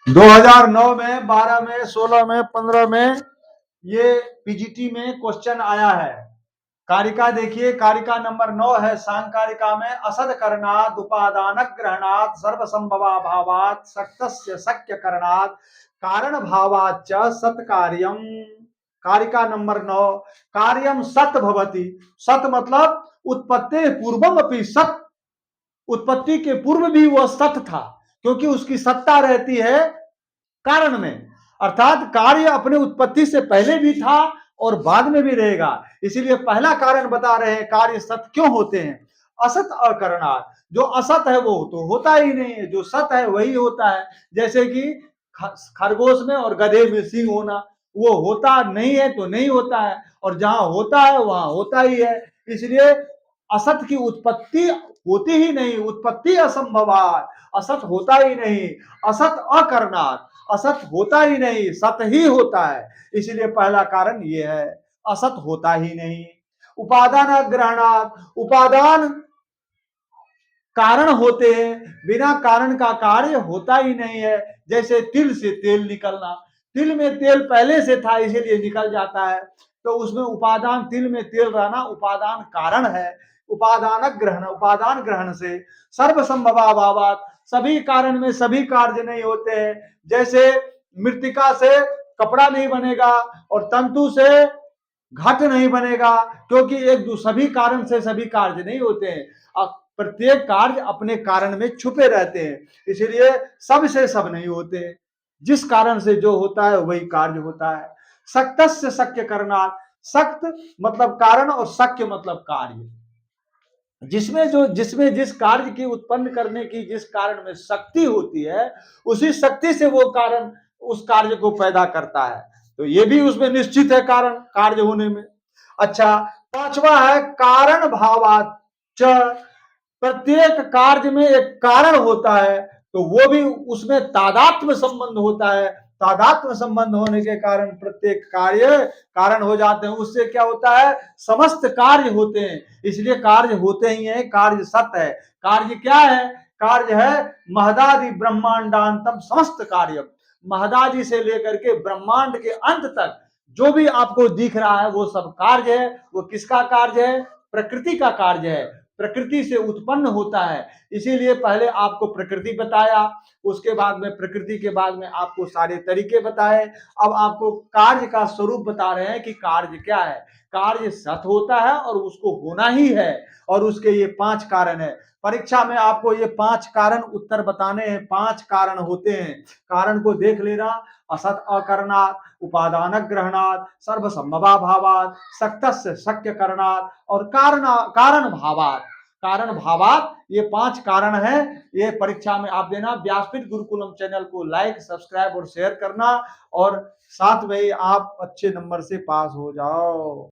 2009 में, 12 में, 16 में, 15 में ये पीजीटी में क्वेश्चन आया है। कारिका देखिए, कारिका नंबर 9 है सांग कारिका में, असद करणात् उपादान ग्रहणात् सर्वसंभवाभावात् सक्तस्य शक्य करणात् कारण भावाच्च सत्कार्यम। कारिका नंबर 9, कार्यम सत भवति। सत मतलब उत्पत्ति पूर्वम अपि सत, उत्पत्ति के पूर्व भी वह सत था, क्योंकि उसकी सत्ता रहती है कारण में, अर्थात कार्य अपने उत्पत्ति से पहले भी था और बाद में भी रहेगा। इसीलिए पहला कारण बता रहे हैं कार्य सत क्यों होते हैं। असत अकरणात्, जो असत है वो तो होता ही नहीं है, जो सत है वही होता है। जैसे कि खरगोश में और गधे में सींग होना, वो होता नहीं है तो नहीं होता है, और जहां होता है वहां होता ही है। इसलिए असत की उत्पत्ति होती ही नहीं, उत्पत्ति असंभवात, असत होता ही नहीं। असत अकरणात्, असत होता ही नहीं, सत ही होता है। इसलिए पहला कारण यह है, असत होता ही नहीं। उपादान ग्रहणात्, उपादान कारण होते हैं, बिना कारण का कार्य होता ही नहीं है। जैसे तिल से तेल निकलना, तिल में तेल पहले से था इसीलिए निकल जाता है, तो उसमें उपादान, तिल में तेल रहना उपादान कारण है। उपादान ग्रहण, उपादान ग्रहण से सर्वसंभवाभावात्, सभी कारण में सभी कार्य नहीं होते हैं। जैसे मृतिका से कपड़ा नहीं बनेगा और तंतु से घट नहीं बनेगा, क्योंकि सभी कारण से सभी कार्य नहीं होते हैं। प्रत्येक कार्य अपने कारण में छुपे रहते हैं, इसलिए सब से सब नहीं होते। जिस कारण से जो होता है वही कार्य होता है। सक्तस्य शक्य करणात्, सक्त मतलब कारण और शक्य मतलब कार्य। जिसमें जिस कार्य की उत्पन्न करने की जिस कारण में शक्ति होती है, उसी शक्ति से वो कारण उस कार्य को पैदा करता है। तो ये भी उसमें निश्चित है कारण, कार्य होने में। अच्छा, पांचवा है कारण भावाच्च, प्रत्येक कार्य में एक कारण होता है, तो वो भी उसमें तादात्म्य संबंध होता है। तादात्म्य संबंध होने के कारण प्रत्येक कार्य कारण हो जाते हैं। उससे क्या होता है, समस्त कार्य होते हैं। इसलिए कार्य होते ही हैं, कार्य सत्य है। कार्य क्या है, कार्य है महदादि ब्रह्मांडांतम समस्त कार्य। महदादि से लेकर के ब्रह्मांड के अंत तक जो भी आपको दिख रहा है वो सब कार्य है। वो किसका कार्य है, प्रकृति का कार्य है, प्रकृति से उत्पन्न होता है। इसीलिए पहले आपको प्रकृति बताया, उसके बाद में प्रकृति के बाद में आपको सारे तरीके बताए। अब आपको कार्य का स्वरूप बता रहे हैं कि कार्य क्या है। कार्य सत होता है और उसको होना ही है, और उसके ये 5 कारण है। परीक्षा में आपको ये 5 कारण उत्तर बताने हैं। 5 कारण होते हैं, कारण को देख लेना। असत अकरणात्, उपादान ग्रहणात्, सर्वसंभवाभावात्, सक्तस्य शक्य करणात् और कारण भावात्। कारण भावात, ये 5 कारण है। ये परीक्षा में आप देना। व्यासपीठ गुरुकुलम चैनल को लाइक, सब्सक्राइब और शेयर करना, और साथ में ही आप अच्छे नंबर से पास हो जाओ।